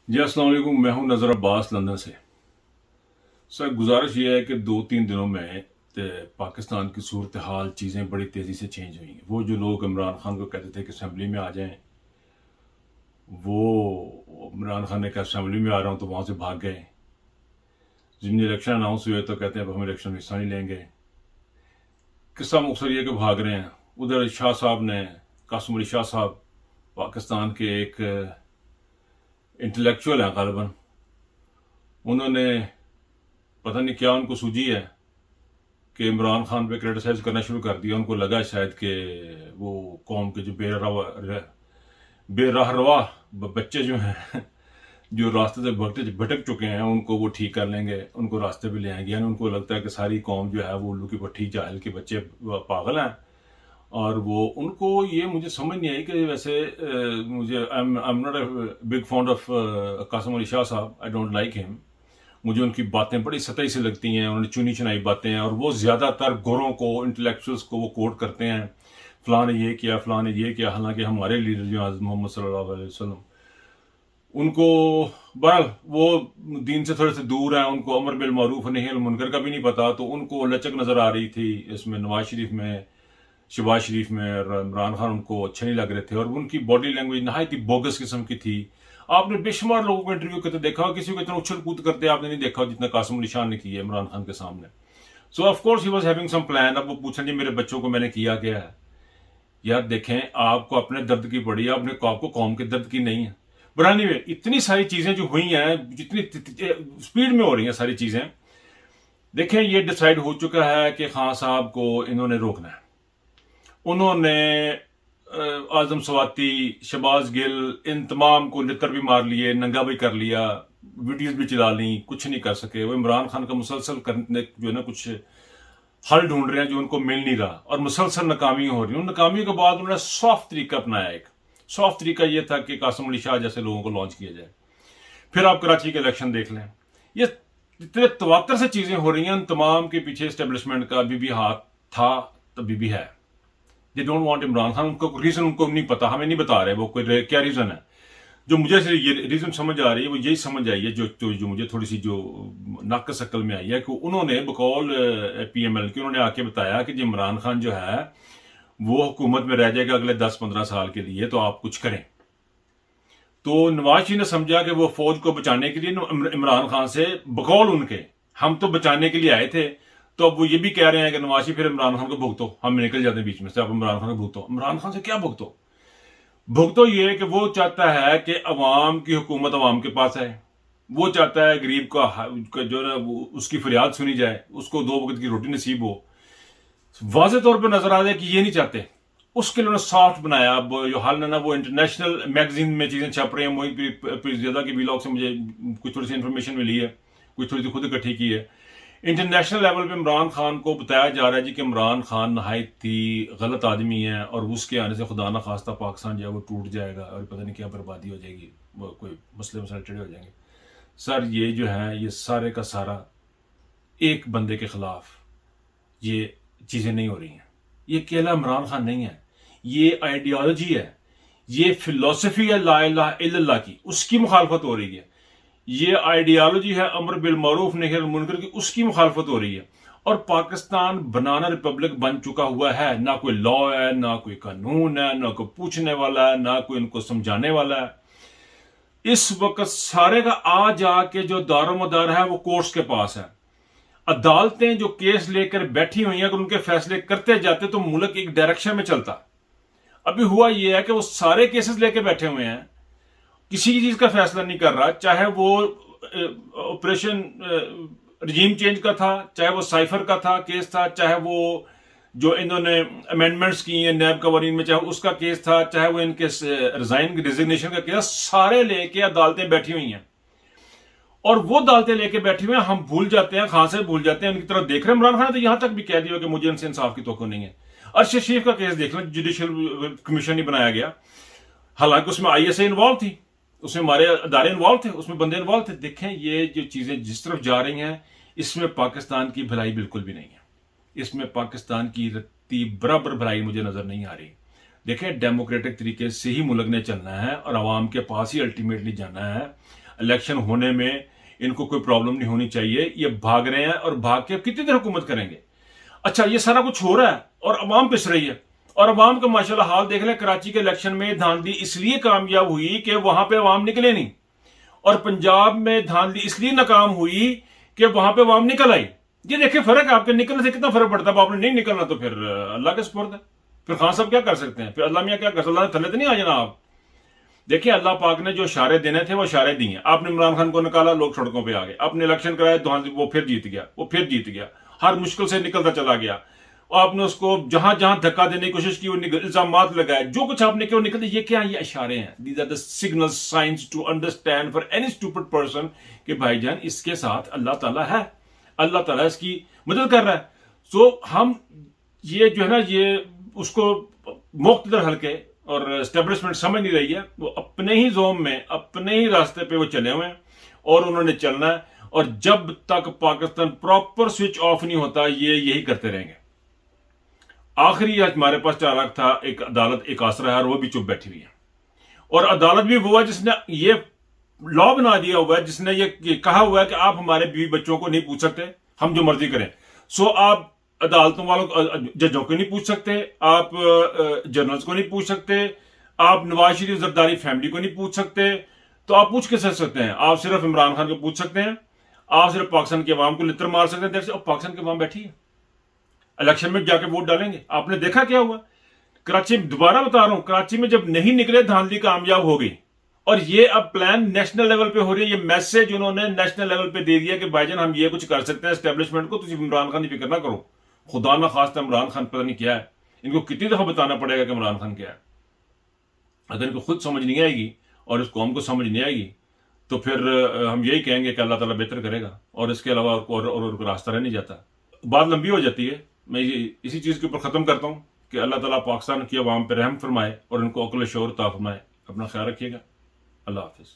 जी अस्सलाम वालेकुम। मैं हूं नज़र अब्बास लंदन से। सर गुजारिश ये है कि 2-3 दिनों में पाकिस्तान की सूरत हाल चीज़ें बड़ी तेज़ी से चेंज हुई हैं। वो जो लोग इमरान खान को कहते थे कि असम्बली में आ जाएं, वो इमरान खान ने कहा असम्बली में आ रहा हूं तो वहां से भाग गए। ज़िमनी इलेक्शन अनाउंस हुए तो कहते हैं अब हम इलेक्शन में हिस्सा नहीं लेंगे। किस्सा मुख्तसर ये कि भाग रहे हैं। उधर शाह साहब ने, कासिम अली शाह साहब, पाकिस्तान के एक इंटेलेक्चुअल हैं गालिबन, उन्होंने पता नहीं क्या उनको सूझी है कि इमरान खान पे क्रिटिसाइज करना शुरू कर दिया। उनको लगा शायद कि वो कौम के जो बेराह रवा बच्चे जो हैं, जो रास्ते से भटक चुके हैं, उनको वो ठीक कर लेंगे, उनको रास्ते पे ले आएंगे। यानी उनको लगता है कि सारी कौम जो है वो उल्लू की भट्टी जाहिल के बच्चे पागल हैं। और वो उनको ये मुझे समझ नहीं आई कि वैसे मुझे I am not a big fond of Qasim Ali Shah sahab. I don't like him. मुझे उनकी बातें बड़ी सतही से लगती हैं। उन्होंने चुनी चुनाई बातें हैं और वो ज़्यादातर गोरों को, इंटेलेक्चुअल्स को वो कोट करते हैं, फ़लाँ ने ये किया, फ़लाँ ने ये किया। हालांकि हमारे लीडर जो हज़रत मोहम्मद सल्लल्लाहु अलैहि वसल्लम, उनको बहरहाल वो दीन से थोड़े से दूर हैं। उनको अमर बिल मारूफ नही अनिल मुनकर का भी नहीं पता। तो उनको लचक नज़र आ रही थी इसमें, नवाज शरीफ में, शहबाज शरीफ में। और इमरान खान उनको अच्छे नहीं लग रहे थे और उनकी बॉडी लैंग्वेज नहायत ही बोगस किस्म की थी। आपने बेशुमार लोगों को इंटरव्यू करते देखा हो, किसी को इतना उछल कूद करते आपने नहीं देखा हो जितना कासिम अली शाह ने किया इमरान खान के सामने। So of course he was having some plan. अब वो पूछें जी मेरे बच्चों को मैंने किया क्या है। यार देखें, आपको अपने दर्द की पड़ी है, आपको कौम के दर्द की नहीं है। बुरानी में इतनी सारी चीजें जो हुई हैं, जितनी स्पीड में हो रही हैं सारी चीजें, देखें ये डिसाइड हो चुका है कि खान साहब को इन्होंने रोकना है। उन्होंने आजम सवाती, शहबाज गिल, इन तमाम को नितर भी मार लिए, नंगा भी कर लिया, वीडियोस भी चला ली, कुछ नहीं कर सके। वो इमरान खान का मुसलसल करने जो है ना कुछ हल ढूंढ रहे हैं जो उनको मिल नहीं रहा और मुसलसल नाकामी हो रही है। उन नाकामी के बाद उन्होंने सॉफ्ट तरीका अपनाया। एक सॉफ्ट तरीका यह था कि कासिम अली शाह जैसे लोगों को लॉन्च किया जाए। फिर आप कराची के इलेक्शन देख लें, ये इतने तवातर से चीजें हो रही हैं। उन तमाम के पीछे एस्टेब्लिशमेंट का अभी भी हाथ था, तभी भी है। They don't want Imran Khan. उनको रीजन उनको नहीं पता, हमें नहीं बता रहे वो कोई क्या रीजन है। जो मुझे से ये रीजन समझ आ रही है वो यही समझ आई है, जो मुझे थोड़ी सी जो नाकस अक्ल में आई है, कि उन्होंने बकौल पीएमएल के उन्होंने आके बताया कि इमरान खान जो है वो हुकूमत में रह जाएगा अगले 10-15 साल के लिए, तो आप कुछ करें। तो नवाज शरीफ ने समझा कि वो फौज को बचाने के लिए इमरान खान से, बकौल उनके, हम तो बचाने के लिए आए थे। तो अब वो ये भी कह रहे हैं कि नवाज शरीफ फिर इमरान खान को भुगतो, हम निकल जाते हैं बीच में से, आप इमरान खान को भुगतो। इमरान खान से क्या भुगतो? भुगतो ये कि वो चाहता है कि अवाम की हुकूमत अवाम के पास है। वो चाहता है गरीब का जो है उसकी फरियाद सुनी जाए, उसको 2 वक्त की रोटी नसीब हो। वाज़ेह तौर पर नजर आ जाए कि ये नहीं चाहते। उसके लिए उन्होंने सॉफ्ट बनाया। अब जो हाल ना वो इंटरनेशनल मैगजीन में चीजें छप रही हैं। मोहित पिरज़ादा की व्लॉग से मुझे कुछ थोड़ी सी इंफॉर्मेशन मिली है, कुछ थोड़ी सी खुद इकट्ठी की है। इंटरनेशनल लेवल पे इमरान खान को बताया जा रहा है जी कि इमरान खान नहायत ही गलत आदमी है और उसके आने से खुदा ना खास्ता पाकिस्तान जो है वो टूट जाएगा और पता नहीं क्या बर्बादी हो जाएगी, वो कोई मसले मसाइल टेढ़े हो जाएंगे। सर ये जो है ये सारे का सारा एक बंदे के खिलाफ ये चीजें नहीं हो रही हैं। ये अकेला इमरान खान नहीं है, ये आइडियोलॉजी है, ये फिलॉसफी है ला इलाहा इल्लल्लाह की, उसकी मुखालफत हो रही है। ये आइडियोलॉजी है अमर बिल मारूफ नही अनिल मुनकर की, उसकी मुखालफत हो रही है। और पाकिस्तान बनाना रिपब्लिक बन चुका हुआ है। ना कोई लॉ है, ना कोई कानून है, ना कोई पूछने वाला है, ना कोई इनको समझाने वाला है। इस वक्त सारे का आ जाके जो दारोमदार है वो कोर्ट्स के पास है। अदालतें जो केस लेकर बैठी हुई हैं, अगर उनके फैसले करते जाते तो मुल्क एक डायरेक्शन में चलता। अभी हुआ यह है कि वो सारे केसेस लेके बैठे हुए हैं, किसी चीज का फैसला नहीं कर रहा। चाहे वो ऑपरेशन रजीम चेंज का था, चाहे वो साइफर का था केस था, चाहे वो जो इन्होंने अमेंडमेंट्स की हैं नैब कवानीन में, चाहे उसका केस था, चाहे वो इनके रिजाइन रिजिग्नेशन का केस, सारे लेके अदालतें बैठी हुई हैं। और वो अदालतें लेके बैठी हुए हैं, हम भूल जाते हैं, खान से भूल जाते हैं, उनकी तरफ देख रहे हैं। इमरान खान ने तो यहां तक भी कह दिया कि मुझे इनसे इंसाफ की तोक़ो नहीं है। अरशद शरीफ का केस देख लें, जुडिशियल कमीशन नहीं बनाया गया, हालांकि उसमें आईएसआई इन्वॉल्व थी, उसमें हमारे अदारे इन्वॉल्व थे, उसमें बंदे इन्वॉल्व थे। देखें ये जो चीजें जिस तरफ जा रही हैं, इसमें पाकिस्तान की भलाई बिल्कुल भी नहीं है। इसमें पाकिस्तान की रत्ती बराबर भलाई मुझे नजर नहीं आ रही। देखें डेमोक्रेटिक तरीके से ही मुल्क ने चलना है और अवाम के पास ही अल्टीमेटली जाना है। الیکشن ہونے میں ان کو کوئی پرابلم نہیں ہونی چاہیے. یہ بھاگ رہے ہیں اور بھاگ کے کتنی دیر حکومت کریں گے؟ اچھا یہ سارا کچھ ہو رہا ہے اور عوام پس رہی ہے، اور عوام کا ماشاءاللہ حال دیکھ لیں. کراچی کے الیکشن میں دھاندلی اس لیے کامیاب ہوئی کہ وہاں پہ عوام نکلے نہیں، اور پنجاب میں دھاندلی اس لیے ناکام ہوئی کہ وہاں پہ عوام نکل آئی. یہ دیکھیں فرق ہے، آپ کے نکلنے سے کتنا فرق پڑتا ہے. اب آپ نے نہیں نکلنا تو پھر اللہ کے سپرد ہے. پھر خان صاحب کیا کر سکتے ہیں؟ پھر اللہ میاں کیا کر سکتے ہیں؟ اللہ نے تھلے تو نہیں آ جانا. آپ دیکھیں اللہ پاک نے جو اشارے دینے تھے وہ اشارے دیے. آپ نے عمران خان کو نکالا، لوگ سڑکوں پہ آ گئے. آپ نے الیکشن کرایا، وہ پھر جیت گیا، ہر مشکل سے نکلتا چلا گیا. آپ نے اس کو جہاں جہاں دھکا دینے کی کوشش کی، وہ الزامات لگائے، جو کچھ آپ نے کیا وہ نکلتے. یہ کیا؟ یہ اشارے ہیں. These are the signal signs to understand for any stupid person کہ بھائی جان اس کے ساتھ اللہ تعالیٰ ہے، اللہ تعالیٰ اس کی مدد کر رہا ہے. سو ہم یہ جو ہے نا یہ اس کو مختلف حلقے اور اسٹیبلشمنٹ سمجھ نہیں رہی ہے. وہ اپنے ہی زوم میں اپنے ہی راستے پہ وہ چلے ہوئے ہیں اور انہوں نے چلنا ہے. اور جب تک پاکستان پراپر سوئچ آف نہیں ہوتا یہ یہی کرتے رہیں گے. آخری ہمارے پاس چارہ تھا ایک عدالت، ایک آسرا ہے، اور وہ بھی چپ بیٹھی ہوئی ہے. اور عدالت بھی وہ ہے جس نے یہ لا بنا دیا ہوا ہے، جس نے یہ کہا ہوا ہے کہ آپ ہمارے بیوی بچوں کو نہیں پوچھ سکتے، ہم جو مرضی کریں. سو آپ عدالتوں والوں ججوں کو نہیں پوچھ سکتے، آپ جنرلز کو نہیں پوچھ سکتے، آپ نواز شریف زرداری فیملی کو نہیں پوچھ سکتے. تو آپ پوچھ کے سکتے ہیں؟ آپ صرف عمران خان کو پوچھ سکتے ہیں، آپ صرف پاکستان کے عوام کو لتر مار سکتے ہیں. اور پاکستان کے عوام بیٹھی ہے، الیکشن میں جا کے ووٹ ڈالیں گے. آپ نے دیکھا کیا ہوا کراچی میں. دوبارہ بتا رہا ہوں، کراچی میں جب نہیں نکلے دھاندلی کامیاب ہو گئی. اور یہ اب پلان نیشنل لیول پہ ہو رہی ہے. یہ میسج انہوں نے نیشنل لیول پہ دے دیا کہ بھائی جان ہم یہ کچھ کر سکتے ہیں اسٹیبلشمنٹ کو، تو عمران خان کی فکر نہ کرو. خدا نہ خواستہ عمران خان پتہ نہیں کیا ہے. ان کو کتنی دفعہ بتانا پڑے گا کہ عمران خان کیا ہے. اگر ان کو خود سمجھ نہیں آئے گی اور اس قوم کو سمجھ نہیں آئے گی تو پھر ہم یہی کہیں گے کہ اللہ تعالیٰ بہتر کرے گا، اور اس کے علاوہ اور کوئی راستہ رہ نہیں جاتا. بات لمبی ہو جاتی ہے. میں اسی چیز کے اوپر ختم کرتا ہوں کہ اللہ تعالیٰ پاکستان کی عوام پہ رحم فرمائے اور ان کو عقل و شعور عطا فرمائے. اپنا خیال رکھیے گا. اللہ حافظ.